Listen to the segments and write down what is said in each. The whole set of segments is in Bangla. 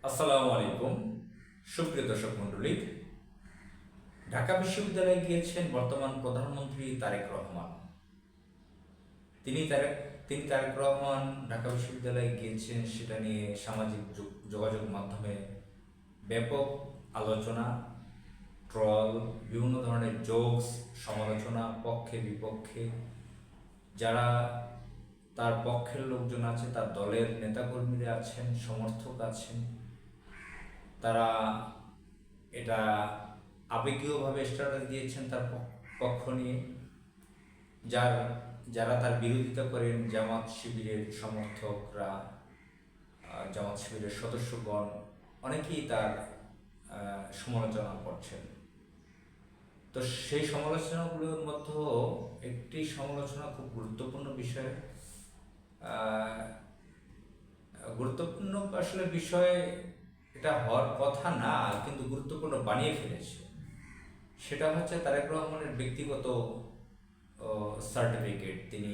আসসালামু আলাইকুম। সুপ্রিয় দর্শক মণ্ডলী, ঢাকা বিশ্ববিদ্যালয়ে গিয়েছেন বর্তমান প্রধানমন্ত্রী তারেক রহমান। তিনি তারেক রহমান ঢাকা বিশ্ববিদ্যালয়ে গিয়েছেন, সেটা নিয়ে সামাজিক যোগাযোগ মাধ্যমে ব্যাপক আলোচনা, ট্রল, বিভিন্ন ধরনের জোকস, সমালোচনা, পক্ষে বিপক্ষে। যারা তার পক্ষের লোকজন আছে, তার দলের নেতাকর্মীরা আছেন, সমর্থক আছেন, তারা এটা আবেগীয়ভাবে স্ট্যাটাস দিয়েছেন তার পক্ষ নিয়ে। যারা তার বিরোধিতা করেন, জামাত শিবিরের সমর্থকরা, জামাত শিবিরের সদস্যগণ, অনেকেই তার সমালোচনা করছেন। তো সেই সমালোচনাগুলোর মধ্যেও একটি সমালোচনা খুব গুরুত্বপূর্ণ বিষয়, গুরুত্বপূর্ণ আসলে বিষয় এটা হওয়ার কথা না, কিন্তু গুরুত্বপূর্ণ বানিয়ে ফেলেছে। সেটা হচ্ছে তারেক রহমানের ব্যক্তিগত সার্টিফিকেট। তিনি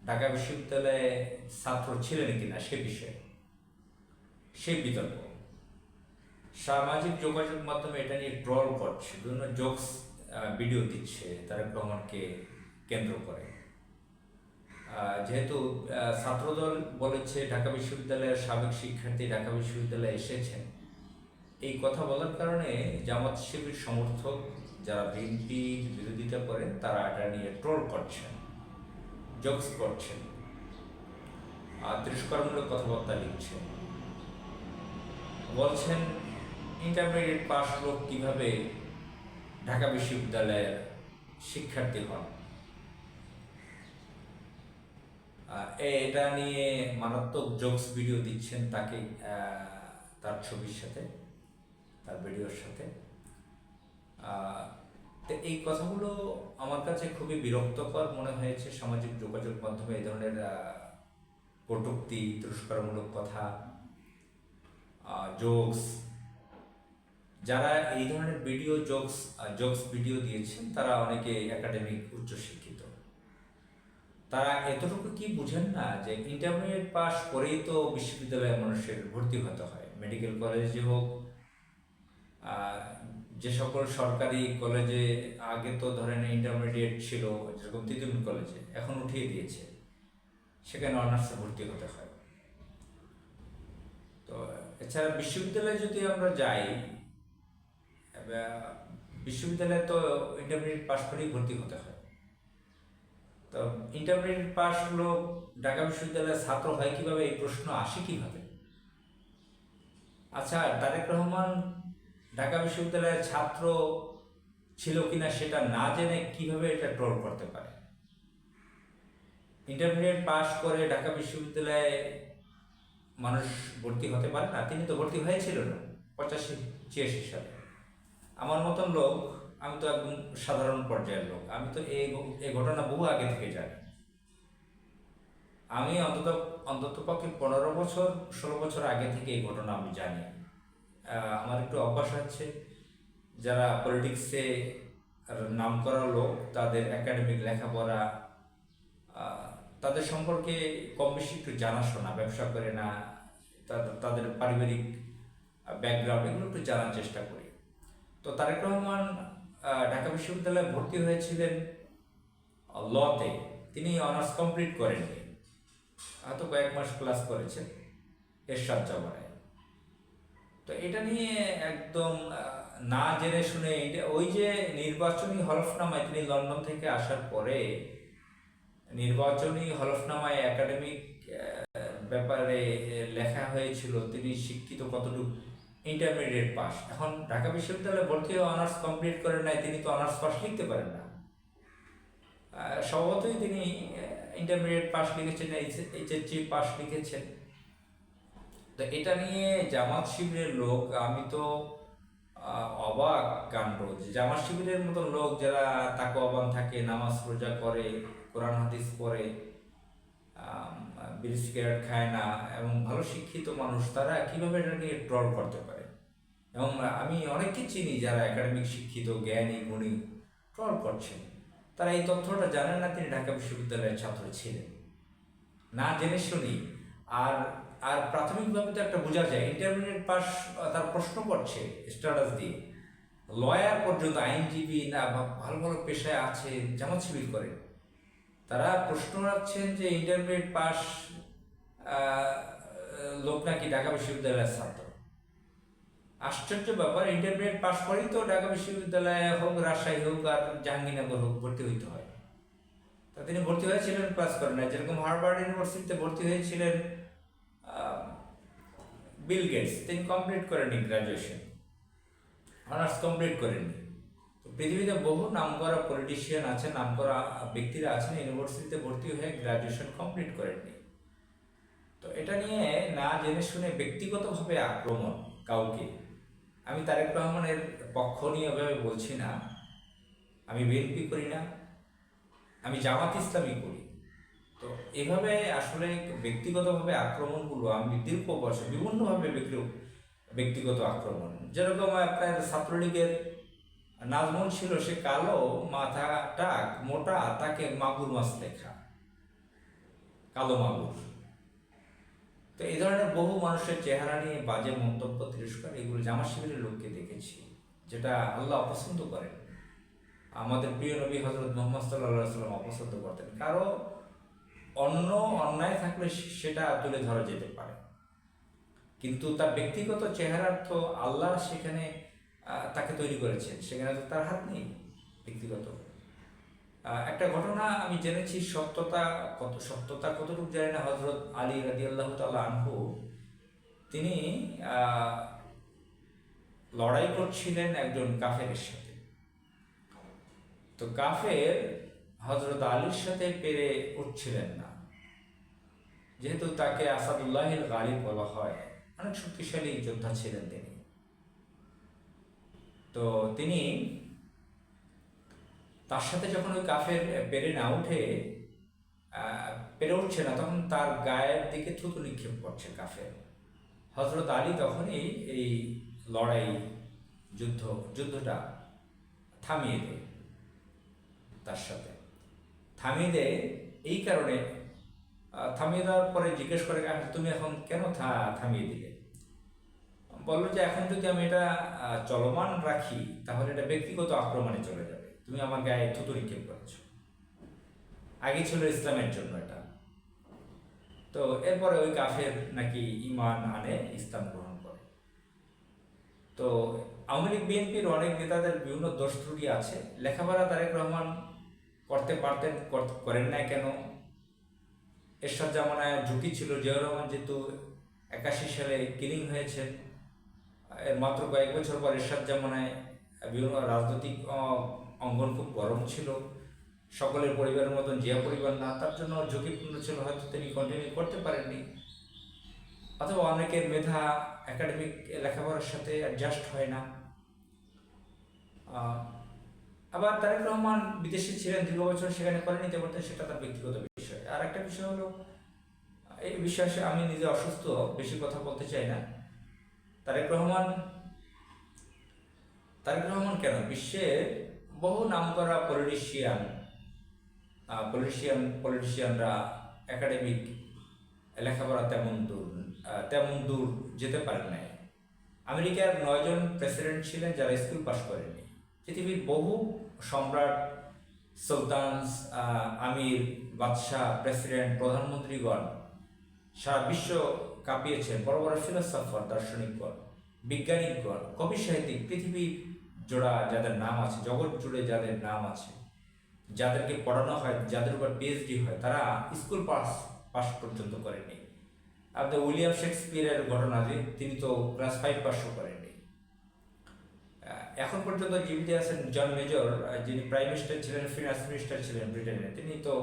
ঢাকা বিশ্ববিদ্যালয়ে ছাত্র ছিলেন কিনা সে বিষয়ে সেই বিতর্ক। সামাজিক যোগাযোগ মাধ্যমে এটা নিয়ে ট্রল করছে, বিভিন্ন জোকস ভিডিও দিচ্ছে তারেক রহমানকে কেন্দ্র করে। যেহেতু ছাত্রদল বলেছে ঢাকা বিশ্ববিদ্যালয়ের সাবেক শিক্ষার্থী ঢাকা বিশ্ববিদ্যালয়ে এসেছেন, এই কথা বলার কারণে জামাত শিবির সমর্থক যারা বিএনপির বিরোধিতা করেন তারা এটা নিয়ে ট্রল করছেন, জোকস করছেন, তিরস্কারমূলক কথাবার্তা লিখছেন। বলছেন ইন্টারমিডিয়েট পাস লোক কীভাবে ঢাকা বিশ্ববিদ্যালয়ের শিক্ষার্থী হন। এটা নিয়ে মারাত্মক জোকস ভিডিও দিচ্ছেন তাকে, তার ছবির সাথে, তার ভিডিওর সাথে। তো এই কথাগুলো আমার কাছে খুবই বিরক্তকর মনে হয়েছে। সামাজিক যোগাযোগ মাধ্যমে এই ধরনের কটূক্তি, তিরস্কারমূলক কথা, জোকস, যারা এই ধরনের ভিডিও জোকস ভিডিও দিয়েছেন তারা অনেকে একাডেমিক উচ্চশিক্ষিত। তারা এতটুকু কি বুঝেন না যে ইন্টারমিডিয়েট পাস করেই তো বিশ্ববিদ্যালয়ে মানুষের ভর্তি হতে হয়। মেডিকেল কলেজে হোক, যে সকল সরকারি কলেজে আগে তো ধরেন ইন্টারমিডিয়েট ছিল, যেরকম তিতুমির কলেজে এখন উঠিয়ে দিয়েছে, সেখানে অনার্সে ভর্তি হতে হয়। তো এছাড়া বিশ্ববিদ্যালয়ে যদি আমরা যাই, বিশ্ববিদ্যালয়ে তো ইন্টারমিডিয়েট পাস করেই ভর্তি হতে হয়। তো ইন্টারমিডিয়েট পাস হলো ঢাকা বিশ্ববিদ্যালয়ের ছাত্র হয় কিভাবে, এই প্রশ্ন আসে কিভাবে? আচ্ছা, তারেক রহমান ঢাকা বিশ্ববিদ্যালয়ের ছাত্র ছিল কিনা সেটা না জেনে কিভাবে এটা ট্রল করতে পারে? ইন্টারমিডিয়েট পাস করে ঢাকা বিশ্ববিদ্যালয়ে মানুষ ভর্তি হতে পারে না? তিনি তো ভর্তি হয়েছিল না 85-86 সালে। আমার মতন লোক, আমি তো একদম সাধারণ পর্যায়ের লোক, আমি তো এই ঘটনা বহু আগে থেকে জানি। আমি অন্তত পক্ষে 15-16 বছর আগে থেকে এই ঘটনা আমি জানি। আমার একটু অভ্যাস হচ্ছে, যারা পলিটিক্সে নাম করা লোক, তাদের একাডেমিক লেখাপড়া, তাদের সম্পর্কে কম বেশি একটু জানাশোনা, ব্যবসা করে না, তাদের পারিবারিক ব্যাকগ্রাউন্ড এগুলো একটু জানার চেষ্টা করি। তো তারেক রহমান ঢাকা বিশ্ববিদ্যালয়ে ভর্তি হয়েছিলেন লতে। তিনি অনার্স কমপ্লিট করেননি, হয়তো কয়েক মাস ক্লাস করেছেন এরশাদ জামানায়। তো এটা নিয়ে একদম না জেনে শুনে, ওই যে নির্বাচনী হলফনামায় তিনি লন্ডন থেকে আসার পরে নির্বাচনী হলফনামায় একাডেমিক ব্যাপারে লেখা হয়েছিল তিনি শিক্ষিত কতটুকু, ইন্টারমিডিয়েট পাস। এখন ঢাকা বিশ্ববিদ্যালয়ে ভর্তি হয়ে অনার্স কমপ্লিট করেন নাই, তিনি তো অনার্স পাস লিখতে পারেন না। স্বভাবতই তিনি ইন্টারমিডিয়েট পাস লিখেছেন, এইচএসসি পাস লিখেছেন। তো এটা নিয়ে জামাত শিবিরের লোক, আমি তো অবাক কাণ্ড যে জামাত শিবিরের মতো লোক যারা তাকওয়াবান থাকে, নামাজ রোজা করে, কোরআন হাদিস পড়ে, বিড়ি সিগারেট খায় না, এবং ভালো শিক্ষিত মানুষ, তারা কিভাবে এটা নিয়ে ট্রল করতে পারে? এবং আমি অনেককে চিনি যারা একাডেমিক শিক্ষিত, জ্ঞানী, গুণী, ট্রল করছেন। তারা এই তথ্যটা জানেন না তিনি ঢাকা বিশ্ববিদ্যালয়ের ছাত্র ছিলেন, না জেনে শুনি। আর আর প্রাথমিকভাবে তো একটা বোঝা যায়, ইন্টারমিডিয়েট পাস তার প্রশ্ন করছে স্ট্যাটাস দিয়ে, লয়ার পর্যন্ত, আইনজীবী না ভালো ভালো পেশায় আছে, জামাত শিবির করে, তারা প্রশ্ন রাখছেন যে ইন্টারমিডিয়েট পাস লোক নাকি ঢাকা বিশ্ববিদ্যালয়ের ছাত্র। আশ্চর্য ব্যাপার, ইন্টারমিডিয়েট পাস করেই তো ঢাকা বিশ্ববিদ্যালয়ে হোক, রাজশাহী হোক আর জাহাঙ্গীরনগর হোক ভর্তি হইতে হয়। তা তিনি ভর্তি হয়েছিলেন ক্লাস করে না, যেরকম হার্ভার্ড ইউনিভার্সিটিতে ভর্তি হয়েছিলেন বিল গেটস, তিনি কমপ্লিট করেননি গ্রাজুয়েশন, অনার্স কমপ্লিট করেননি। তো পৃথিবীতে বহু নামকরা পলিটিশিয়ান আছেন, নামকরা ব্যক্তিরা আছেন, ইউনিভার্সিটিতে ভর্তি হয়ে গ্রাজুয়েশন কমপ্লিট করেননি। তো এটা নিয়ে না জেনে শুনে ব্যক্তিগতভাবে আক্রমণ কাউকে, আমি তারেক রহমানের পক্ষ নিয়ে এভাবে বলছি না, আমি বিএনপি করি না, আমি জামাত ইসলামী করি। তো এভাবে আসলে ব্যক্তিগতভাবে আক্রমণগুলো আমি দীর্ঘ বছর বিভিন্নভাবে ব্যক্তিগত আক্রমণ, যেরকম আপনার ছাত্রলীগের নাজমুল ছিল, সে কালো, মাথাটা মোটা, তাকে মাগুর মাছ লেখা, কালো মাগুর। তো এই ধরনের বহু মানুষের চেহারা নিয়ে বাজে মন্তব্য, তিরস্কার, এগুলো জামাত শিবিরের লোককে দেখেছি, যেটা আল্লাহ অপছন্দ করেন। আমাদের প্রিয় নবী হজরত মোহাম্মদ সাল্লাল্লাহু আলাইহি ওয়াসাল্লাম অপছন্দ করতেন। কারো অন্য অন্যায় থাকলে সেটা তুলে ধরা যেতে পারে, কিন্তু তার ব্যক্তিগত চেহারার তো আল্লাহ সেখানে তাকে তৈরি করেছেন, সেখানে তো তার হাত নেই ব্যক্তিগত। একটা ঘটনা আমি জেনেছি, সত্যতা কতটুকু জানি না, হজরত আলী রাদিয়াল্লাহু তাআলা আনহু তিনি লড়াই করছিলেন একজন কাফেরের সাথে। তো কাফের হজরত আলীর সাথে পেরে উঠছিলেন না, যেহেতু তাকে আসাদুল্লাহিল গালিব বলা হয়, অনেক শক্তিশালী যোদ্ধা ছিলেন তিনি। তো তিনি তার সাথে যখন ওই কাফের পেরে উঠছে না, তখন তার গায়ের দিকে থুতু নিক্ষেপ করছে কাফের। হজরত আলী তখনই এই যুদ্ধটা থামিয়ে দেয়, তার সাথে থামিয়ে দেয়। এই কারণে থামিয়ে দেওয়ার পরে জিজ্ঞেস করে, তুমি এখন কেন থামিয়ে দিলে? বললো যে এখন যদি আমি এটা চলমান রাখি তাহলে এটা ব্যক্তিগত আক্রমণে চলে যাবে, তুমি আমার গায়ে থুতু নিক্ষেপ করেছো। আগে ছিল ইসলামের জন্য এটা। তো এরপরে ওই কাফের নাকি ঈমান আনে, ইসলাম গ্রহণ করে। তো আওয়ামী লীগ বিএনপির অনেক নেতাদের বিভিন্ন দোষ ত্রুটি আছে। লেখাপড়া তারেক রহমান করতে পারতেন, করেন না কেন? এরশাদ জামানায় ঝুঁকি ছিল, জিয়াউর রহমান যেহেতু 81 সালে কিলিং হয়েছেন, এর মাত্র কয়েক বছর পর এরশাদ জামানায় বিভিন্ন রাজনৈতিক অঙ্গন খুব গরম ছিল, সকলের পরিবারের মতন জিয়া পরিবার না, তার জন্য ঝুঁকিপূর্ণ ছিল, হয়তো তিনি কন্টিনিউ করতে পারেননি। অথবা অনেকের মেধা একাডেমিক লেখাপড়ার সাথে অ্যাডজাস্ট হয় না। আবার তারেক রহমান বিদেশে ছিলেন দীর্ঘ বছর, সেখানে করে নিতে পারতেন, সেটা তার ব্যক্তিগত বিষয়। আর একটা বিষয় হলো, এই বিষয়ে আমি নিজে অসুস্থ, বেশি কথা বলতে চাই না। তারেক রহমান কেন বিশ্বের বহু নামকরা পলিটিশিয়ানরা একাডেমিক লেখাপড়া তেমন দূর যেতে পারেন নাই। আমেরিকার 9 জন প্রেসিডেন্ট ছিলেন যারা স্কুল পাস করেননি। পৃথিবীর বহু সম্রাট, সুলতান, আমির, বাদশাহ, প্রেসিডেন্ট, প্রধানমন্ত্রীগণ সারা বিশ্ব কাঁপিয়েছেন। বড় বড় ফিলোসফার, দার্শনিকগণ, বিজ্ঞানিকগণ, কবি, সাহিত্যিক, পৃথিবী জোড়া যাদের নাম আছে, জগৎ জুড়ে যাদের নাম আছে, যাদেরকে পড়ানো হয়, যাদের উপর পিএইচডি হয়, তারা স্কুল পাস পর্যন্ত করেননি। আপনার উইলিয়াম শেক্সপিয়ারের ঘটনা, যে তিনি তো ক্লাস 5 পাসও করেননি। এখন পর্যন্ত জীবিত আছেন জন মেজর, যিনি প্রাইম মিনিস্টার ছিলেন, ফিনান্স মিনিস্টার ছিলেন ব্রিটেনের, তিনি তো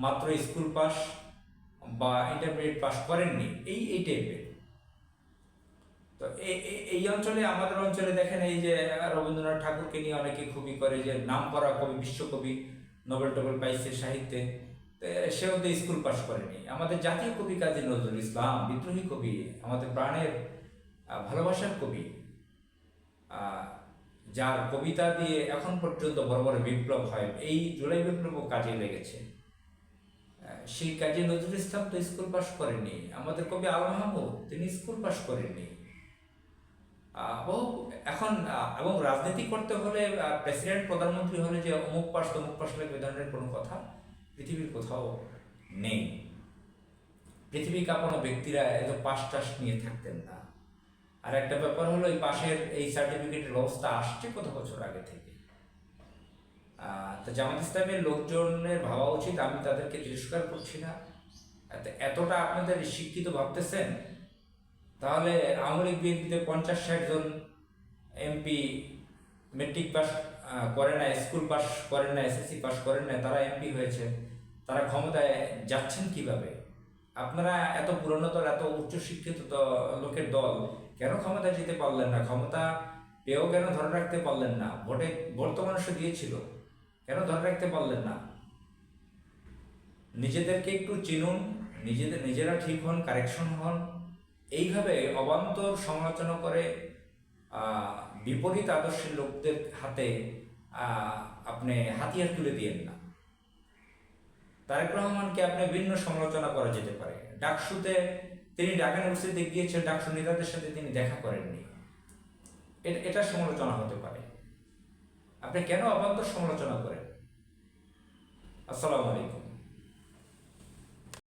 মাত্র স্কুল পাস বা ইন্টারমিডিয়েট পাস করেননি, এই টাইপের। তো এই অঞ্চলে, আমাদের অঞ্চলে দেখেন, এই যে রবীন্দ্রনাথ ঠাকুরকে নিয়ে অনেকে খুবই করে, যে নাম করা কবি, বিশ্বকবি, নোবেল টোবেল পাইছে সাহিত্যে, সেও তো স্কুল পাস করেনি। আমাদের জাতীয় কবি কাজী নজরুল ইসলাম, বিদ্রোহী কবি, আমাদের প্রাণের ভালোবাসার কবি, যার কবিতা দিয়ে এখন পর্যন্ত বড় বড় বিপ্লব হয়, এই জুলাই বিপ্লবও কাজে লেগেছে। সেই কাজী নজরুল ইসলাম তো স্কুল পাশ করেননি, আমাদের কবি আল মাহমুদ তিনি স্কুল পাশ করেননি। এখন এবং রাজনীতি করতে হলে প্রেসিডেন্ট প্রধানমন্ত্রী হলে যে অমুক পাশ তমুক পাশ লাগবে এ ধরনের কোনো কথা পৃথিবীর কোথাও নেই। পৃথিবী কাঁপানো ব্যক্তিরা এত পাশ টাশ নিয়ে থাকতেন না। আর একটা ব্যাপার হলো এই পাশের এই সার্টিফিকেটের ব্যবস্থা আসছে কত বছর আগে থেকে। তো জামাত ইসলামের লোকজনের ভাবা উচিত, আমি তাদেরকে তিরস্কার করছি না, এতটা আপনাদের শিক্ষিত ভাবতেছেন তাহলে আওয়ামী লীগ বিএনপিতে 50-60 জন এমপি মেট্রিক পাস করে না, স্কুল পাস করেন না, এসএসসি পাস করেন না, তারা এমপি হয়েছে, তারা ক্ষমতায় যাচ্ছেন কিভাবে? আপনারা এত পুরনো দল, এত উচ্চশিক্ষিত লোকের দল কেন ক্ষমতায় যেতে পারলেন না? ক্ষমতা পেয়েও কেন ধরে রাখতে পারলেন না? ভোট তো মানুষ দিয়েছিল, কেন ধরে রাখতে পারলেন না? নিজেদেরকে একটু চিনুন, নিজেরা ঠিক হন, কারেকশন হন। এইভাবে অবান্তর সমালোচনা করে বিপরীত আদর্শের লোকদের হাতে আপনি হাতিয়ার তুলে দিয়েন না। তারেক রহমানকে আপনি ভিন্ন সমালোচনা করা যেতে পারে। ডাকসুতে তিনি ঢাকা ইউনিভার্সিটিতে গিয়েছেন, ডাকসু নেতাদের সাথে তিনি দেখা করেননি, এটা সমালোচনা হতে পারে। আপনি কেন অবান্তর সমালোচনা করেন? আসসালামু আলাইকুম।